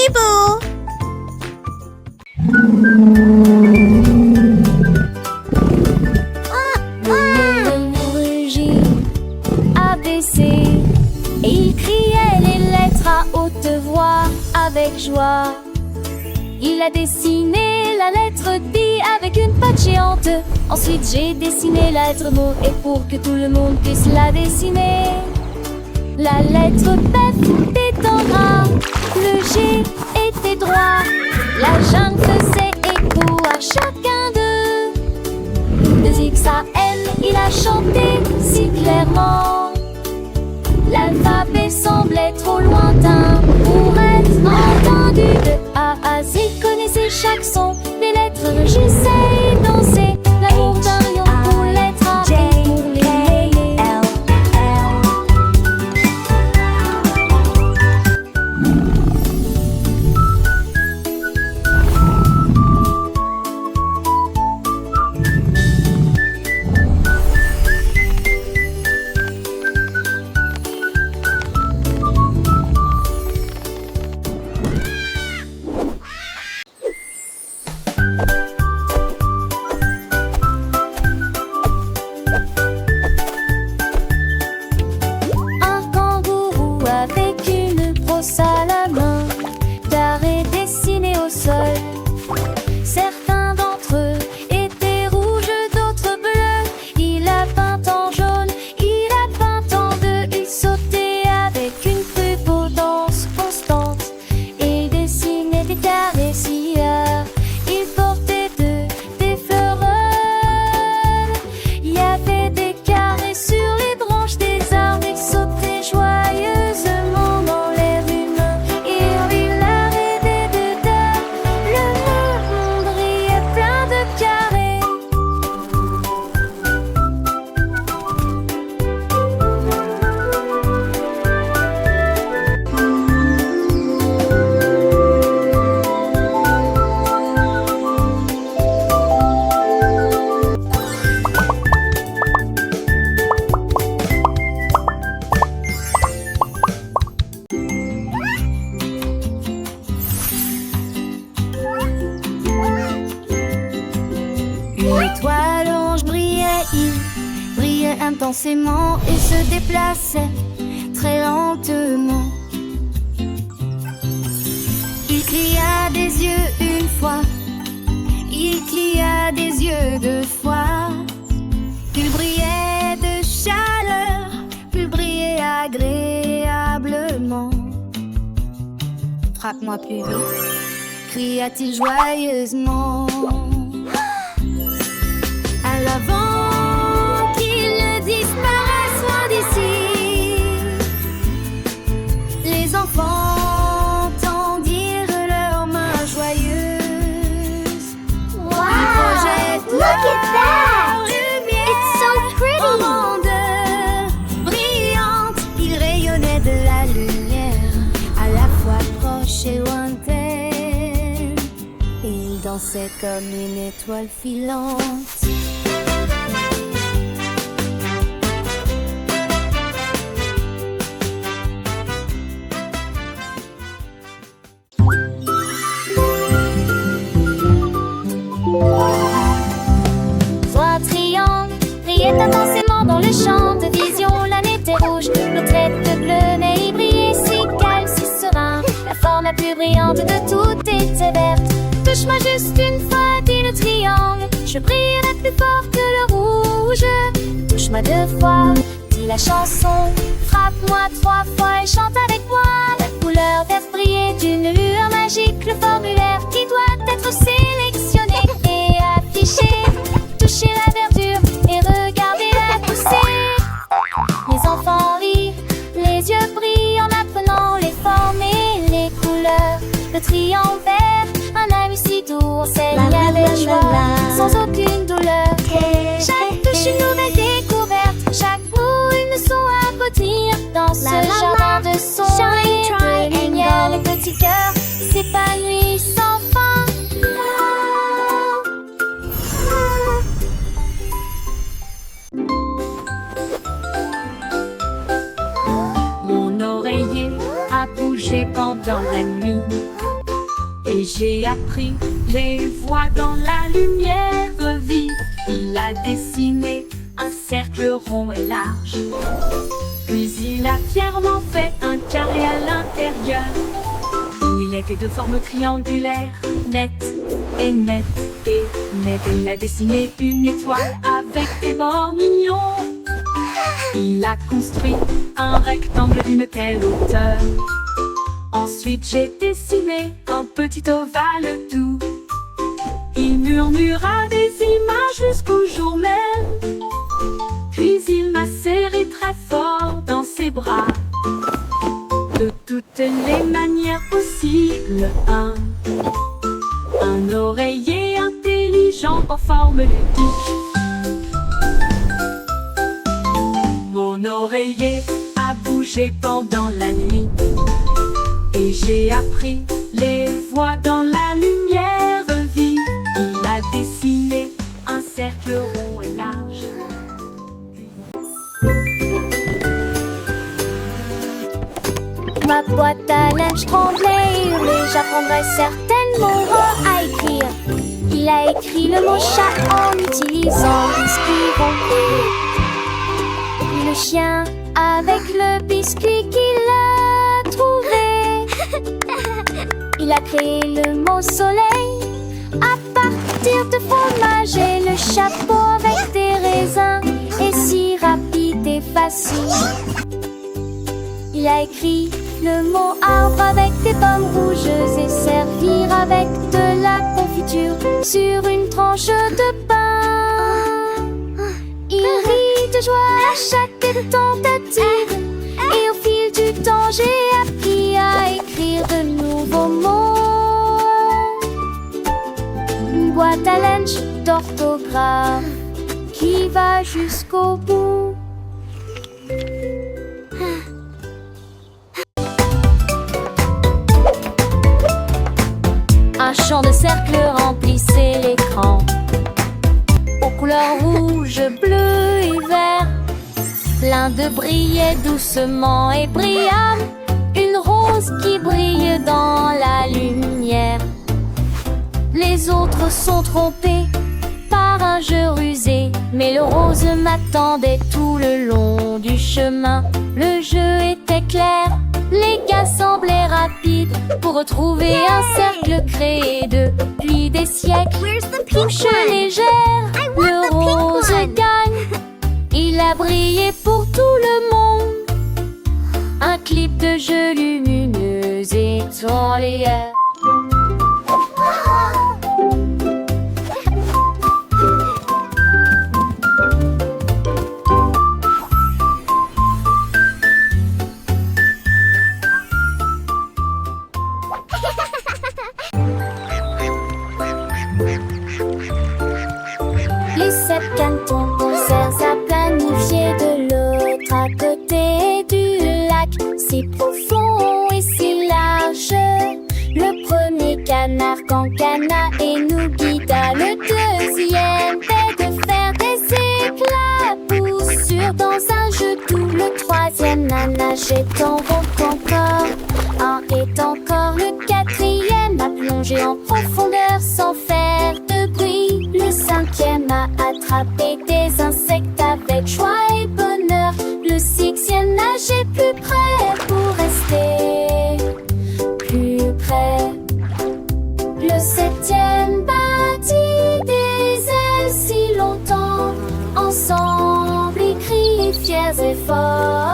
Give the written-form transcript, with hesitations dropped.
Bibou. Rugit, ABC, et il criait les lettres à haute voix avec joie. Il a dessiné la lettre D avec une patte géante. Ensuite j'ai dessiné la lettre mot, et pour que tout le monde puisse la dessiner, la lettre F était en gras, le G était droit. La jungle faisait écho à chacun d'eux. De X à L, il a chanté si clairement. L'alphabet semblait trop lointain pour être entendu. De A à Z, connaissait chaque son. Les lettres rugissaient et dansaient. L'amour d'un lion pour l'être A et pour les mêlés. Un kangourou avec une brosse à la main, carré dessiné au sol. Certains d'entre eux étaient rouges, d'autres bleus. Il a peint en jaune, il a peint en bleu. Il sautait avec une prudence constante et dessinait des carrés silleurs. Il portait des fleurs. Il y avait des carrés sur les branches des arbres. Il sautait joyeusement dans l'air humain. Il a rêvé dedans. Le monde brillait plein de carrés. Une étoile orange brillait, il brillait intensément et se déplaçait très lentement. Il cligna des yeux une fois, il cligna des yeux deux fois. Il brillait de chaleur, il brillait agréablement. Frappe-moi plus vite, cria-t-il joyeusement. À l'avant qu'il ne disparaisse loin d'ici, les enfants tendirent leurs mains joyeuses. Wow! Ils projettent Look at that! leur lumière It's so en pretty! rondeur brillante. Ils rayonnaient de la lumière, à la fois proche et lointaine. Ils dansaient comme une étoile filante. Soit triangle brillait intensément dans le champ de vision. L'un était rouge, l'autre était bleu, mais il brillait si calme, si serein. La forme la plus brillante de toutes était verte. Touche-moi juste une fois, dit le triangle, je brillerai plus fort que le rouge. Touche-moi deux fois, dit la chanson, frappe-moi trois fois et chante avec moi. La couleur verte brillait d'une lueur magique, le formulaire qui doit être sélectionné et affiché. Touchez la verdure et regardez-la pousser. Les enfants rient, les yeux brillent en apprenant les formes et les couleurs. Le triangle vert, un ami si doux, enseigne avec joie, sans aucune douleur. Chaque touche une nouvelle découverte, chaque mot une leçon à retenir. Dans ce jardin de son et de lumière, le petit cœur s'épanouit sans fin. Mon oreiller a bougé pendant la nuit. Et j'ai appris les voies dans la lumière vive. Il a dessiné un cercle rond et large. Puis il a fièrement fait un carré à l'intérieur. Il était de forme triangulaire, nette et nette et nette. Il a dessiné une étoile avec des bords mignons. Il a construit un rectangle d'une telle hauteur. Ensuite j'ai dessiné un petit ovale doux. Il murmura des images jusqu'au jour même. Puis il m'a serré très fort dans ses bras. De toutes les manières possibles, un oreiller intelligent en forme ludique. Mon oreiller a bougé pendant la nuit. Et j'ai appris les voies dans la lumière vive. Il a dessiné un cercle rond et large. Ma boîte à linge tremblait et hurlait. J'apprendrai certainement à écrire. Il a écrit le mot chat en utilisant biscuit rempli. Puis le chien avec le biscuit qu'il a trouvé. Il a créé le mot soleil à partir de fromage. Et le chapeau avec des raisins est si rapide et facile. Il a écrit le mot arbre avec des pommes rouges et servir avec de la confiture sur une tranche de pain. Il rit de joie à chaque tentative. Et au fil du temps j'ai appris à écrire de nouveaux mots. Une boîte à lunch d'orthographe qui va jusqu'au bout. Un champ de cercles remplissait l'écran aux couleurs rouge, bleu et vert. L'un d'eux brillait doucement et brillamment, une rose qui brille dans la lumière. Les autres sont trompés par un jeu rusé, mais le rose m'attendait tout le long du chemin. Le jeu était clair, les gars semblaient rapides pour retrouver un cercle créé depuis des siècles. Touche légère, le rose gagne. Il a brillé pour tout le monde. Un clip de jeu lumineux étend les airs. Les 7 cantons concerts à planifier de l'autre à côté du lac. C'est profond et si large. Le premier canard cancana et nous guida. Le deuxième fait de faire des éclaboussures dans un jeu doux. Le troisième n'a nagé en rond encore. Un est encore. Le quatrième a plongé en profondeur sans faire de bruit. Le cinquième a attrapé des insectes avec joie et bonheur. Le sixième nageait plus près pour rester plus près. Le septième battit des ailes si longtemps. Ensemble, ils crient fiers et forts.